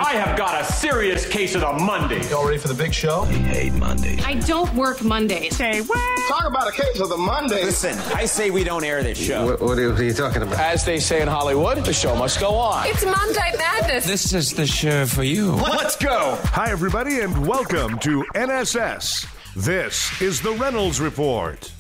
I have got a serious case of the Mondays. Y'all ready for the big show? I hate Mondays. I don't work Mondays. Say what? Talk about a case of the Mondays. Listen, I say we don't air this show. What are you talking about? As they say in Hollywood, the show must go on. It's Monday Madness. This is the show for you. Let's go. Hi, everybody, and welcome to NSS. This is the Reynolds Report.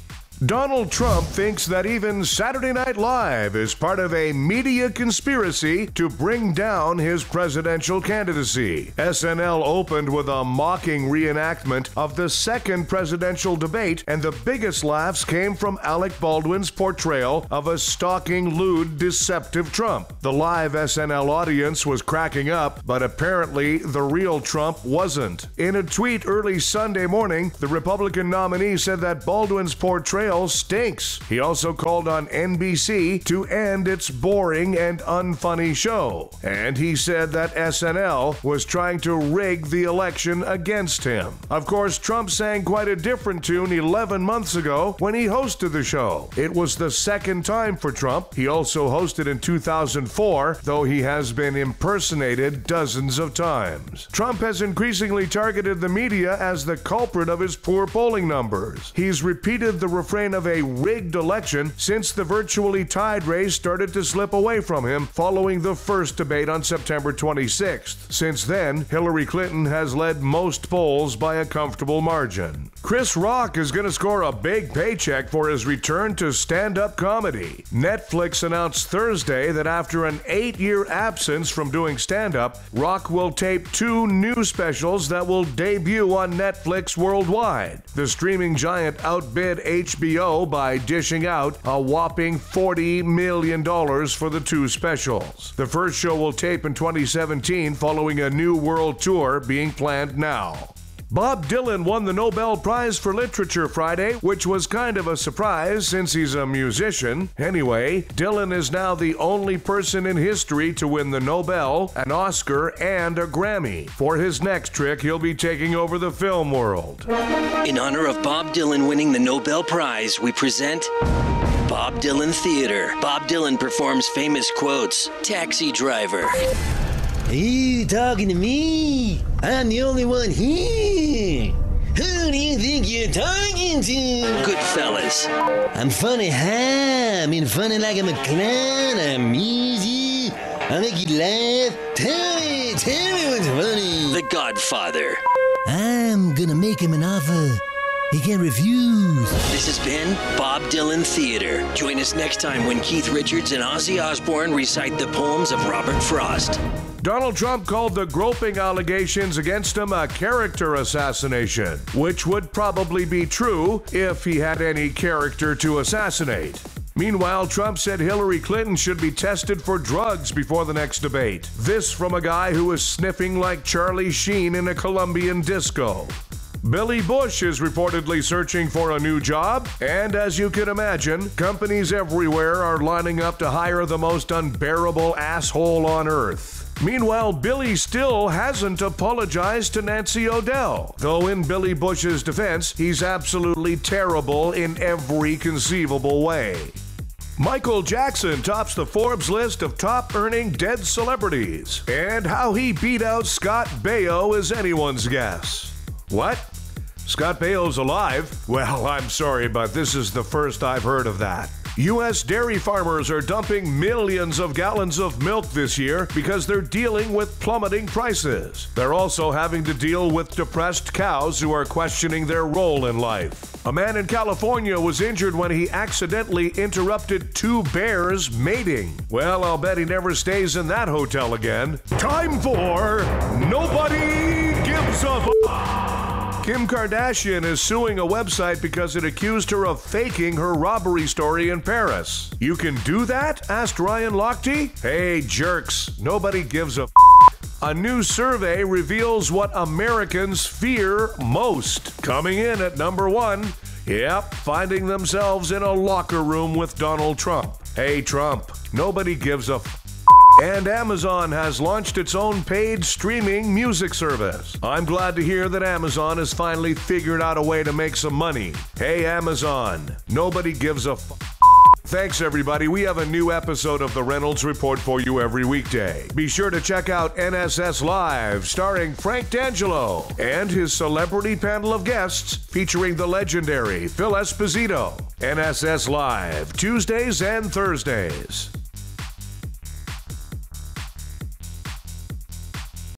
Donald Trump thinks that even Saturday Night Live is part of a media conspiracy to bring down his presidential candidacy. SNL opened with a mocking reenactment of the second presidential debate, and the biggest laughs came from Alec Baldwin's portrayal of a stalking, lewd, deceptive Trump. The live SNL audience was cracking up, but apparently the real Trump wasn't. In a tweet early Sunday morning, the Republican nominee said that Baldwin's portrayal stinks. He also called on NBC to end its boring and unfunny show. And he said that SNL was trying to rig the election against him. Of course, Trump sang quite a different tune 11 months ago when he hosted the show. It was the second time for Trump. He also hosted in 2004, though he has been impersonated dozens of times. Trump has increasingly targeted the media as the culprit of his poor polling numbers. He's repeated the refrain of a rigged election since the virtually tied race started to slip away from him following the first debate on September 26th. Since then, Hillary Clinton has led most polls by a comfortable margin. Chris Rock is going to score a big paycheck for his return to stand-up comedy. Netflix announced Thursday that after an 8-year absence from doing stand-up, Rock will tape 2 new specials that will debut on Netflix worldwide. The streaming giant outbid HBO by dishing out a whopping $40 million for the 2 specials. The first show will tape in 2017 following a new world tour being planned now. Bob Dylan won the Nobel Prize for Literature Friday, which was kind of a surprise since he's a musician. Anyway, Dylan is now the only person in history to win the Nobel, an Oscar, and a Grammy. For his next trick, he'll be taking over the film world. In honor of Bob Dylan winning the Nobel Prize, we present Bob Dylan Theater. Bob Dylan performs famous quotes. Taxi driver. Are you talking to me? I'm the only one here. Who do you think you're talking to? Goodfellas. I'm funny, huh? I mean, funny like I'm a clown. I'm easy. I make you laugh. Tell me what's funny. The Godfather. I'm gonna make him an offer he can't refuse. This has been Bob Dylan Theater. Join us next time when Keith Richards and Ozzy Osbourne recite the poems of Robert Frost. Donald Trump called the groping allegations against him a character assassination, which would probably be true if he had any character to assassinate. Meanwhile, Trump said Hillary Clinton should be tested for drugs before the next debate. This from a guy who was sniffing like Charlie Sheen in a Colombian disco. Billy Bush is reportedly searching for a new job, and as you can imagine, companies everywhere are lining up to hire the most unbearable asshole on earth. Meanwhile, Billy still hasn't apologized to Nancy O'Dell, though in Billy Bush's defense, he's absolutely terrible in every conceivable way. Michael Jackson tops the Forbes list of top-earning dead celebrities, and how he beat out Scott Baio is anyone's guess. What? Scott Baio's alive? Well, I'm sorry, but this is the first I've heard of that. U.S. dairy farmers are dumping millions of gallons of milk this year because they're dealing with plummeting prices. They're also having to deal with depressed cows who are questioning their role in life. A man in California was injured when he accidentally interrupted 2 bears mating. Well, I'll bet he never stays in that hotel again. Time for Nobody Gives a Kim Kardashian is suing a website because it accused her of faking her robbery story in Paris. You can do that? Asked Ryan Lochte. Hey, jerks. Nobody gives a A new survey reveals what Americans fear most. Coming in at number 1, finding themselves in a locker room with Donald Trump. Hey, Trump, nobody gives a And Amazon has launched its own paid streaming music service. I'm glad to hear that Amazon has finally figured out a way to make some money. Hey, Amazon, nobody gives a Thanks, everybody. We have a new episode of the Reynolds Report for you every weekday. Be sure to check out NSS Live, starring Frank D'Angelo and his celebrity panel of guests featuring the legendary Phil Esposito. NSS Live, Tuesdays and Thursdays.